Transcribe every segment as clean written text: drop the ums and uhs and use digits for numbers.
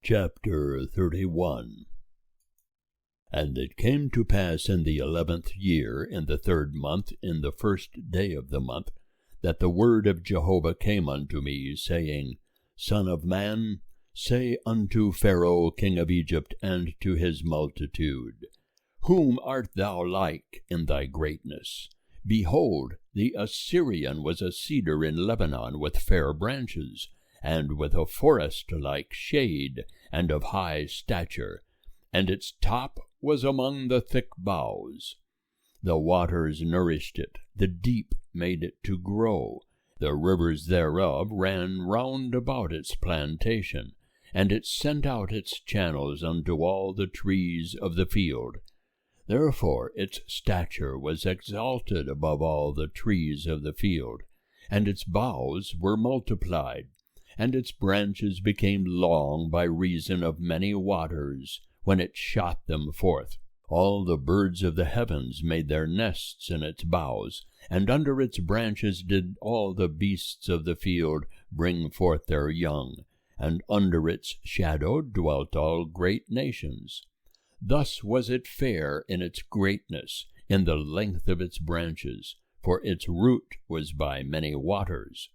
Chapter 31. And it came to pass in the 11th year, in the 3rd month, in the 1st day of the month, that the word of Jehovah came unto me, saying, Son of man, say unto Pharaoh king of Egypt, and to his multitude, Whom art thou like in thy greatness? Behold, the Assyrian was a cedar in Lebanon with fair branches, and with a forest-like shade, and of high stature, and its top was among the thick boughs. The waters nourished it, the deep made it to grow, the rivers thereof ran round about its plantation, and it sent out its channels unto all the trees of the field. Therefore its stature was exalted above all the trees of the field, and its boughs were multiplied, and its branches became long by reason of many waters, when it shot them forth. All the birds of the heavens made their nests in its boughs, and under its branches did all the beasts of the field bring forth their young, and under its shadow dwelt all great nations. Thus was it fair in its greatness, in the length of its branches, for its root was by many waters.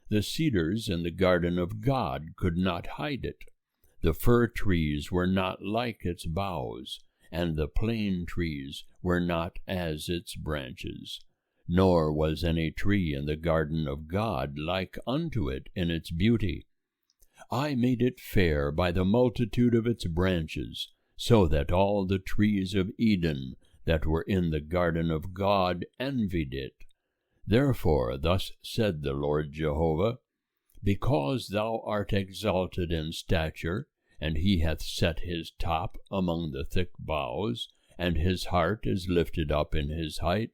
The cedars in the garden of God could not hide it. The fir trees were not like its boughs, and the plane trees were not as its branches. Nor was any tree in the garden of God like unto it in its beauty. I made it fair by the multitude of its branches, so that all the trees of Eden that were in the garden of God envied it. Therefore thus said the Lord Jehovah, Because thou art exalted in stature, and he hath set his top among the thick boughs, and his heart is lifted up in his height,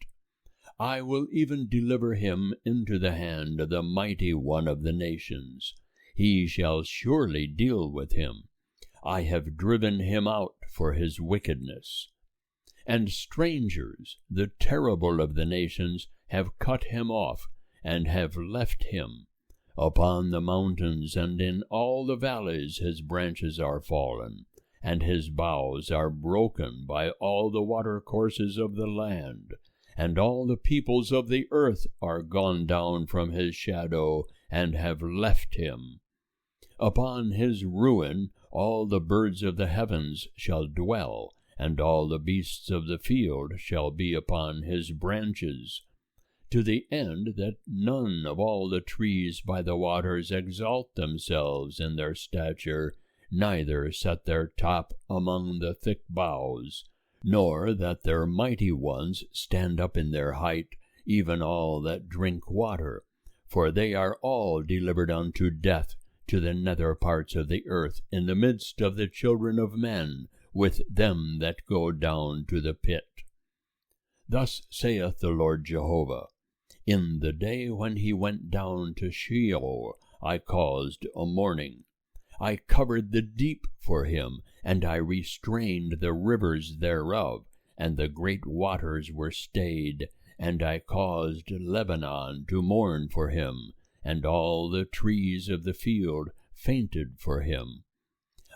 I will even deliver him into the hand of the mighty one of the nations. He shall surely deal with him. I have driven him out for his wickedness. And strangers, the terrible of the nations, have cut him off, and have left him. Upon the mountains and in all the valleys his branches are fallen, and his boughs are broken by all the watercourses of the land, and all the peoples of the earth are gone down from his shadow, and have left him. Upon his ruin all the birds of the heavens shall dwell, and all the beasts of the field shall be upon his branches, to the end that none of all the trees by the waters exalt themselves in their stature, neither set their top among the thick boughs, nor that their mighty ones stand up in their height, even all that drink water, for they are all delivered unto death, to the nether parts of the earth, in the midst of the children of men, with them that go down to the pit. Thus saith the Lord Jehovah, In the day when he went down to Sheol, I caused a mourning. I covered the deep for him, and I restrained the rivers thereof, and the great waters were stayed, and I caused Lebanon to mourn for him, and all the trees of the field fainted for him.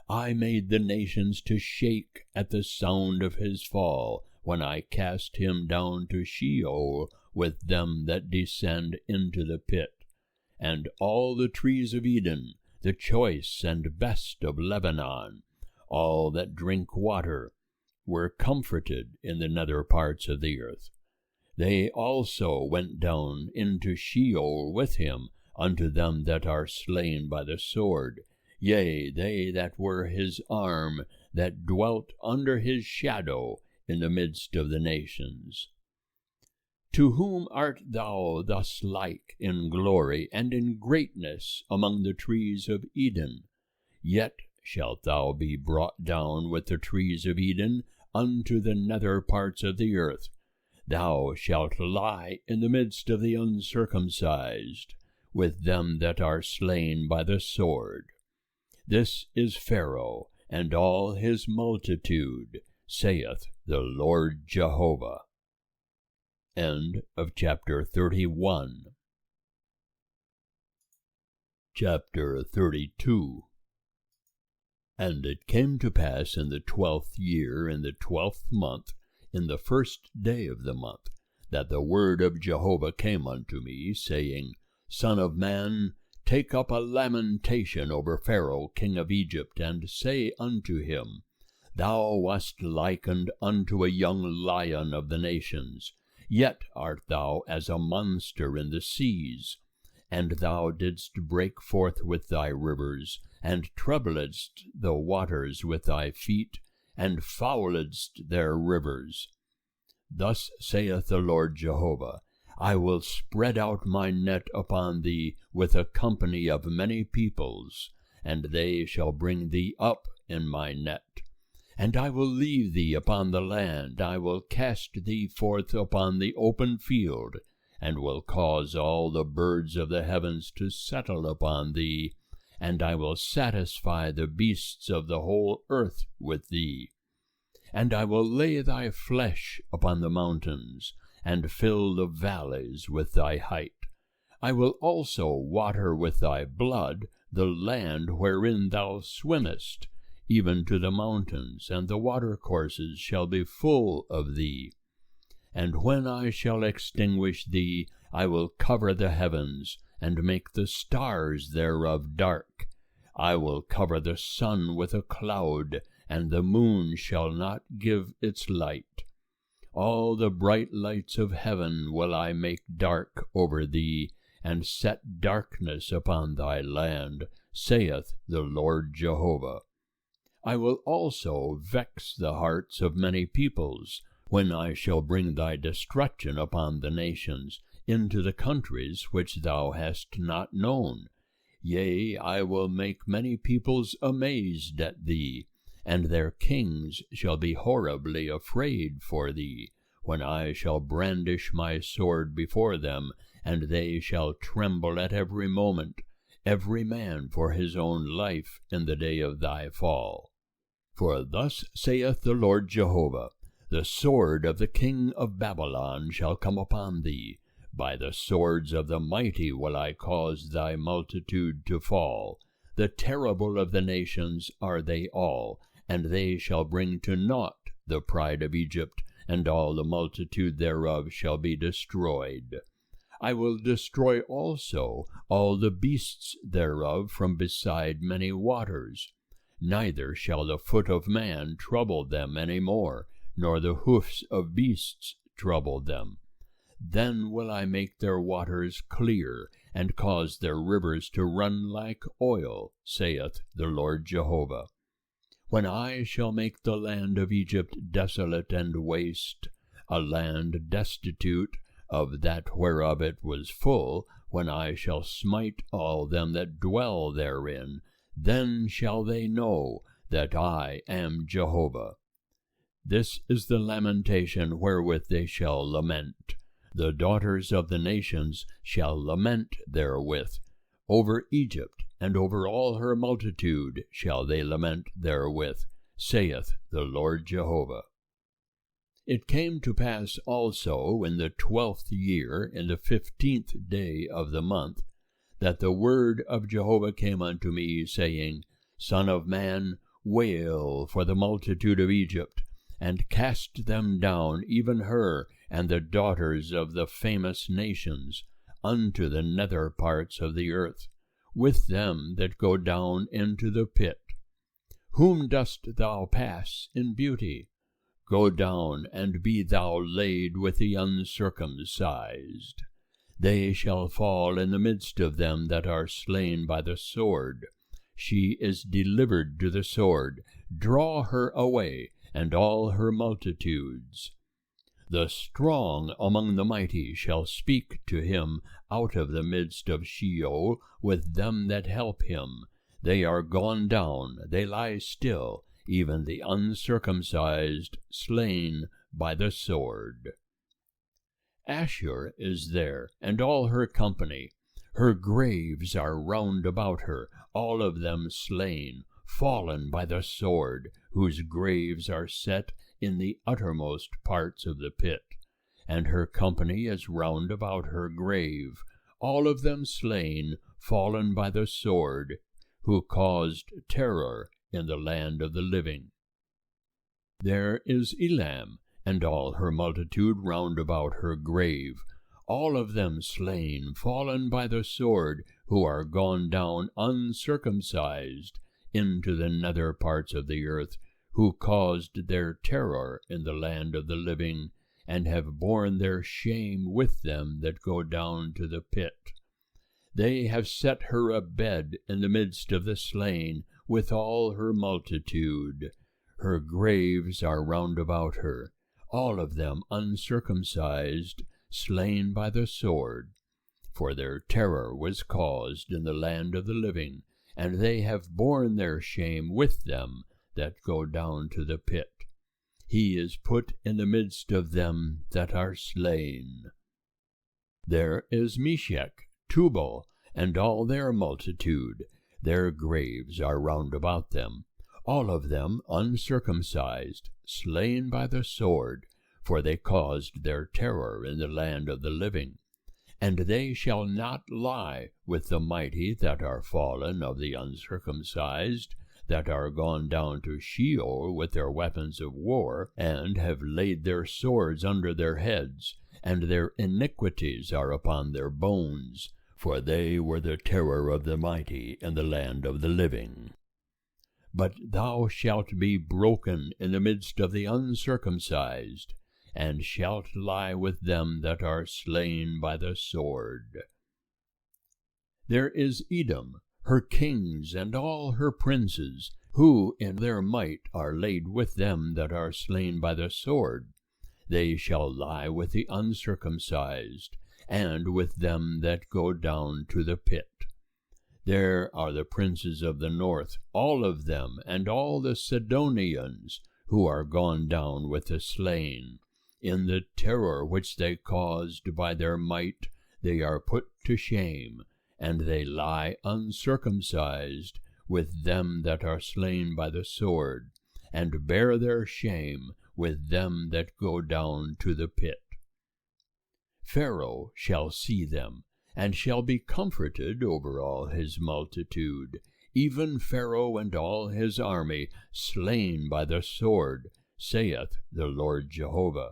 I made the nations to shake at the sound of his fall, when I cast him down to Sheol with them that descend into the pit. And all the trees of Eden, the choice and best of Lebanon, all that drink water, were comforted in the nether parts of the earth. They also went down into Sheol with him, unto them that are slain by the sword, yea, they that were his arm, that dwelt under his shadow in the midst of the nations. To whom art thou thus like in glory and in greatness among the trees of Eden? Yet shalt thou be brought down with the trees of Eden unto the nether parts of the earth. Thou shalt lie in the midst of the uncircumcised, with them that are slain by the sword. This is Pharaoh and all his multitude, saith the Lord Jehovah. End of chapter 31. Chapter 32. And it came to pass in the 12th year, in the 12th month, in the 1st day of the month, that the word of Jehovah came unto me, saying, Son of man, take up a lamentation over Pharaoh king of Egypt, and say unto him, Thou wast likened unto a young lion of the nations, yet art thou as a monster in the seas. And thou didst break forth with thy rivers, and troubledst the waters with thy feet, and fouledst their rivers. Thus saith the Lord Jehovah, I will spread out my net upon thee with a company of many peoples, and they shall bring thee up in my net. And I will leave thee upon the land, I will cast thee forth upon the open field, and will cause all the birds of the heavens to settle upon thee, and I will satisfy the beasts of the whole earth with thee. And I will lay thy flesh upon the mountains, and fill the valleys with thy height. I will also water with thy blood the land wherein thou swimmest, even to the mountains, and the watercourses shall be full of thee. And when I shall extinguish thee, I will cover the heavens, and make the stars thereof dark. I will cover the sun with a cloud, and the moon shall not give its light. All the bright lights of heaven will I make dark over thee, and set darkness upon thy land, saith the Lord Jehovah. I will also vex the hearts of many peoples, when I shall bring thy destruction upon the nations, into the countries which thou hast not known. Yea, I will make many peoples amazed at thee, and their kings shall be horribly afraid for thee, when I shall brandish my sword before them, and they shall tremble at every moment, every man for his own life in the day of thy fall. For thus saith the Lord Jehovah, The sword of the king of Babylon shall come upon thee. By the swords of the mighty will I cause thy multitude to fall. The terrible of the nations are they all, and they shall bring to naught the pride of Egypt, and all the multitude thereof shall be destroyed. I will destroy also all the beasts thereof from beside many waters. Neither shall the foot of man trouble them any more, nor the hoofs of beasts trouble them. Then will I make their waters clear, and cause their rivers to run like oil, saith the Lord Jehovah. When I shall make the land of Egypt desolate and waste, a land destitute of that whereof it was full, when I shall smite all them that dwell therein, then shall they know that I am Jehovah. This is the lamentation wherewith they shall lament. The daughters of the nations shall lament therewith. Over Egypt and over all her multitude shall they lament therewith, saith the Lord Jehovah. It came to pass also in the 12th year, in the 15th day of the month, that the word of Jehovah came unto me, saying, Son of man, wail for the multitude of Egypt, and cast them down, even her and the daughters of the famous nations, unto the nether parts of the earth, with them that go down into the pit. Whom dost thou pass in beauty? Go down, and be thou laid with the uncircumcised. They shall fall in the midst of them that are slain by the sword. She is delivered to the sword. Draw her away, and all her multitudes. The strong among the mighty shall speak to him out of the midst of Sheol with them that help him. They are gone down, they lie still, even the uncircumcised, slain by the sword. Ashur is there, and all her company. Her graves are round about her, all of them slain, fallen by the sword, whose graves are set in the uttermost parts of the pit. And her company is round about her grave, all of them slain, fallen by the sword, who caused terror in the land of the living. There is Elam, and all her multitude round about her grave, all of them slain, fallen by the sword, who are gone down uncircumcised into the nether parts of the earth, who caused their terror in the land of the living, and have borne their shame with them that go down to the pit. They have set her a bed in the midst of the slain, with all her multitude. Her graves are round about her, all of them uncircumcised, slain by the sword. For their terror was caused in the land of the living, and they have borne their shame with them that go down to the pit. He is put in the midst of them that are slain. There is Meshech, Tubal, and all their multitude. Their graves are round about them, all of them uncircumcised, slain by the sword, for they caused their terror in the land of the living. And they shall not lie with the mighty that are fallen of the uncircumcised, that are gone down to Sheol with their weapons of war, and have laid their swords under their heads, and their iniquities are upon their bones, for they were the terror of the mighty in the land of the living. But thou shalt be broken in the midst of the uncircumcised, and shalt lie with them that are slain by the sword. There is Edom, her kings and all her princes, who in their might are laid with them that are slain by the sword. They shall lie with the uncircumcised, and with them that go down to the pit. There are the princes of the north, all of them, and all the Sidonians, who are gone down with the slain. In the terror which they caused by their might, they are put to shame, and they lie uncircumcised with them that are slain by the sword, and bear their shame with them that go down to the pit. Pharaoh shall see them, and shall be comforted over all his multitude, even Pharaoh and all his army, slain by the sword, saith the Lord Jehovah.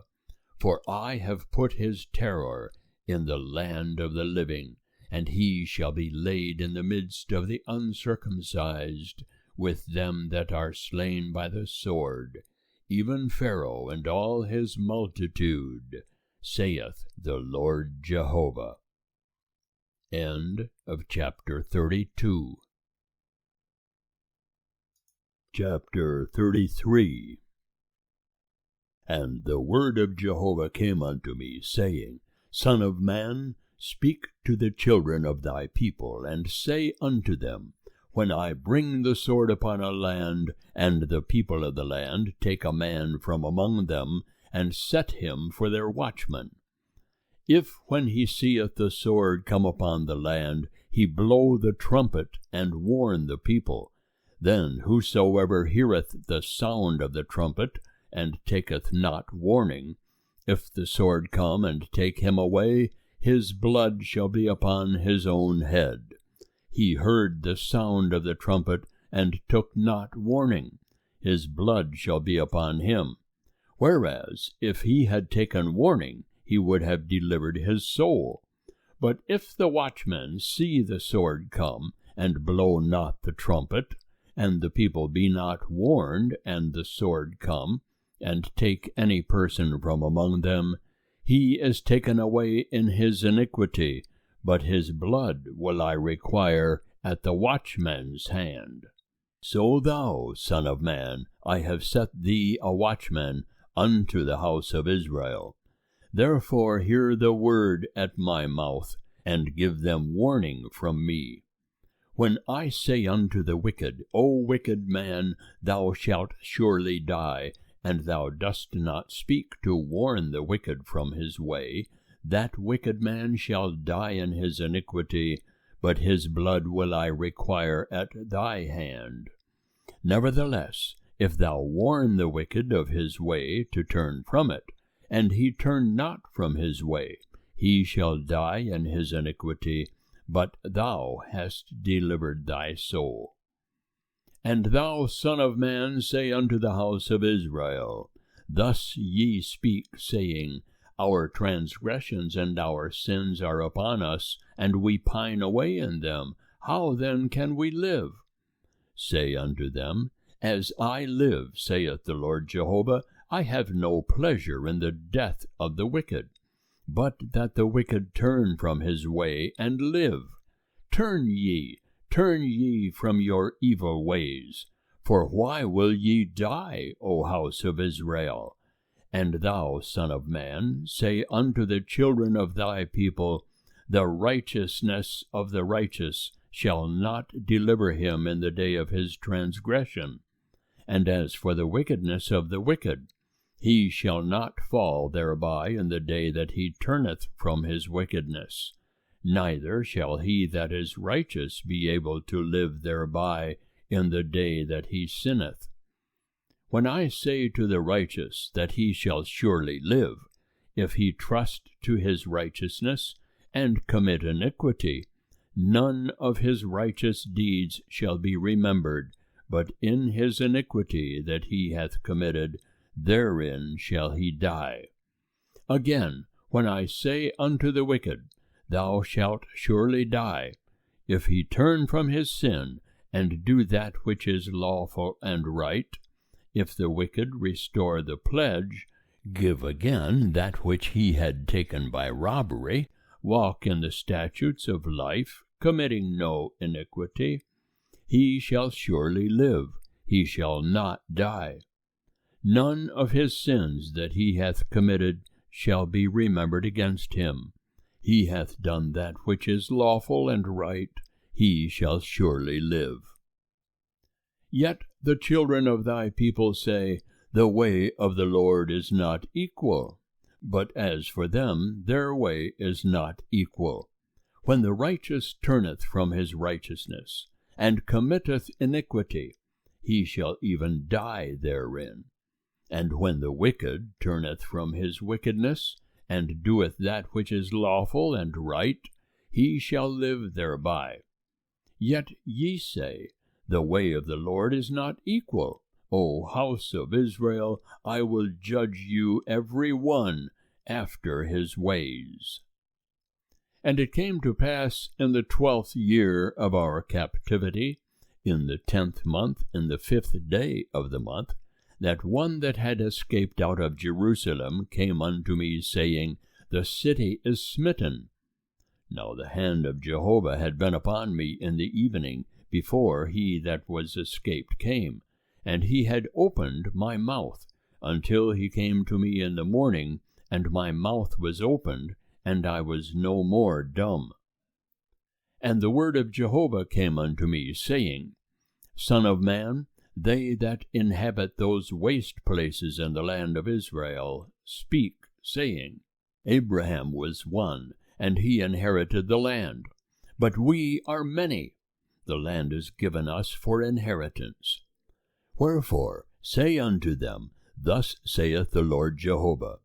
For I have put his terror in the land of the living, and he shall be laid in the midst of the uncircumcised, with them that are slain by the sword, even Pharaoh and all his multitude, saith the Lord Jehovah. End of chapter 32. Chapter 33. And the word of Jehovah came unto me, saying, Son of man, speak to the children of thy people, and say unto them, When I bring the sword upon a land, and the people of the land take a man from among them, and set him for their watchman, if when he seeth the sword come upon the land, he blow the trumpet, and warn the people, then whosoever heareth the sound of the trumpet, and taketh not warning, if the sword come and take him away, his blood shall be upon his own head. He heard the sound of the trumpet, and took not warning, his blood shall be upon him. Whereas, if he had taken warning, he would have delivered his soul. But if the watchmen see the sword come, and blow not the trumpet, and the people be not warned, and the sword come, and take any person from among them, he is taken away in his iniquity, but his blood will I require at the watchman's hand. So thou, son of man, I have set thee a watchman unto the house of Israel. Therefore hear the word at my mouth, and give them warning from me. When I say unto the wicked, O wicked man, thou shalt surely die, and thou dost not speak to warn the wicked from his way, that wicked man shall die in his iniquity, but his blood will I require at thy hand. Nevertheless, if thou warn the wicked of his way to turn from it, and he turn not from his way, he shall die in his iniquity, but thou hast delivered thy soul. And thou, son of man, say unto the house of Israel, Thus ye speak, saying, Our transgressions and our sins are upon us, and we pine away in them. How then can we live? Say unto them, As I live, saith the Lord Jehovah, I have no pleasure in the death of the wicked, but that the wicked turn from his way and live. Turn ye from your evil ways. For why will ye die, O house of Israel? And thou, son of man, say unto the children of thy people, The righteousness of the righteous shall not deliver him in the day of his transgression. And as for the wickedness of the wicked, he shall not fall thereby in the day that he turneth from his wickedness. Neither shall he that is righteous be able to live thereby in the day that he sinneth. When I say to the righteous that he shall surely live, if he trust to his righteousness, and commit iniquity, none of his righteous deeds shall be remembered, but in his iniquity that he hath committed, therein shall he die. Again, when I say unto the wicked, Thou shalt surely die, if he turn from his sin, and do that which is lawful and right, if the wicked restore the pledge, give again that which he had taken by robbery, walk in the statutes of life, committing no iniquity, he shall surely live, he shall not die. None of his sins that he hath committed shall be remembered against him. He hath done that which is lawful and right, he shall surely live. Yet the children of thy people say, The way of the Lord is not equal. But as for them, their way is not equal. When the righteous turneth from his righteousness, and committeth iniquity, he shall even die therein. And when the wicked turneth from his wickedness, and doeth that which is lawful and right, he shall live thereby. Yet ye say, The way of the Lord is not equal. O house of Israel, I will judge you every one after his ways. And it came to pass in the 12th year of our captivity, in the 10th month, in the 5th day of the month, that one that had escaped out of Jerusalem came unto me, saying, The city is smitten. Now the hand of Jehovah had been upon me in the evening, before he that was escaped came, and he had opened my mouth, until he came to me in the morning, and my mouth was opened, and I was no more dumb. And the word of Jehovah came unto me, saying, Son of man, they that inhabit those waste places in the land of Israel speak, saying, Abraham was one, and he inherited the land. But we are many. The land is given us for inheritance. Wherefore say unto them, Thus saith the Lord Jehovah,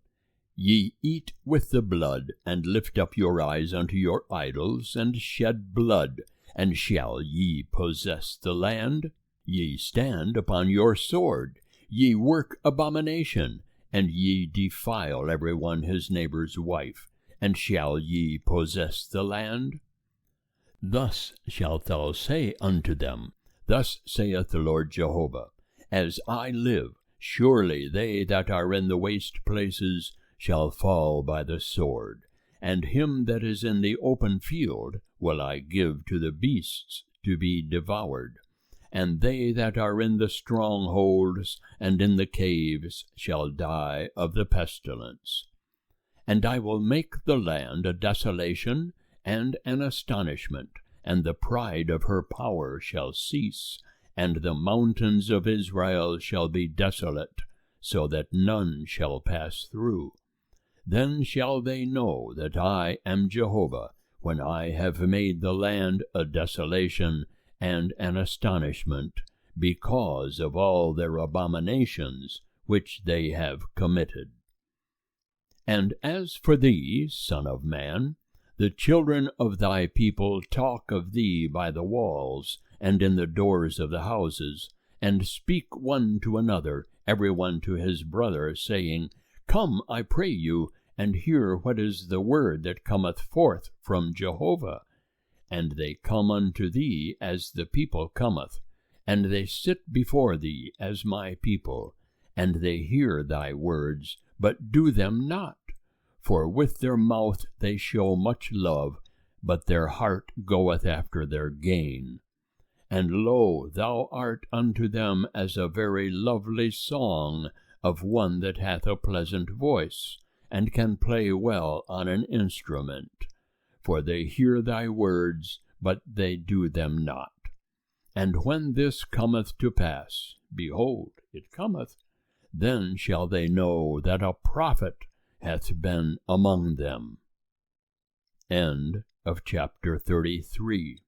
Ye eat with the blood, and lift up your eyes unto your idols, and shed blood, and shall ye possess the land? Ye stand upon your sword, ye work abomination, and ye defile every one his neighbor's wife, and shall ye possess the land? Thus shalt thou say unto them, Thus saith the Lord Jehovah, As I live, surely they that are in the waste places shall fall by the sword, and him that is in the open field will I give to the beasts to be devoured, and they that are in the strongholds and in the caves shall die of the pestilence. And I will make the land a desolation and an astonishment, and the pride of her power shall cease, and the mountains of Israel shall be desolate, so that none shall pass through. Then shall they know that I am Jehovah, when I have made the land a desolation and an astonishment, because of all their abominations which they have committed. And as for thee, son of man, The children of thy people talk of thee by the walls, and in the doors of the houses, and speak one to another, every one to his brother, saying, Come, I pray you, and hear what is the word that cometh forth from Jehovah. And they come unto thee as the people cometh, and they sit before thee as my people, and they hear thy words, but do them not. For with their mouth they show much love, but their heart goeth after their gain. And lo, thou art unto them as a very lovely song of one that hath a pleasant voice, and can play well on an instrument. For they hear thy words, but they do them not. And when this cometh to pass, behold, it cometh, then shall they know that a prophet hath been among them. End of chapter 33.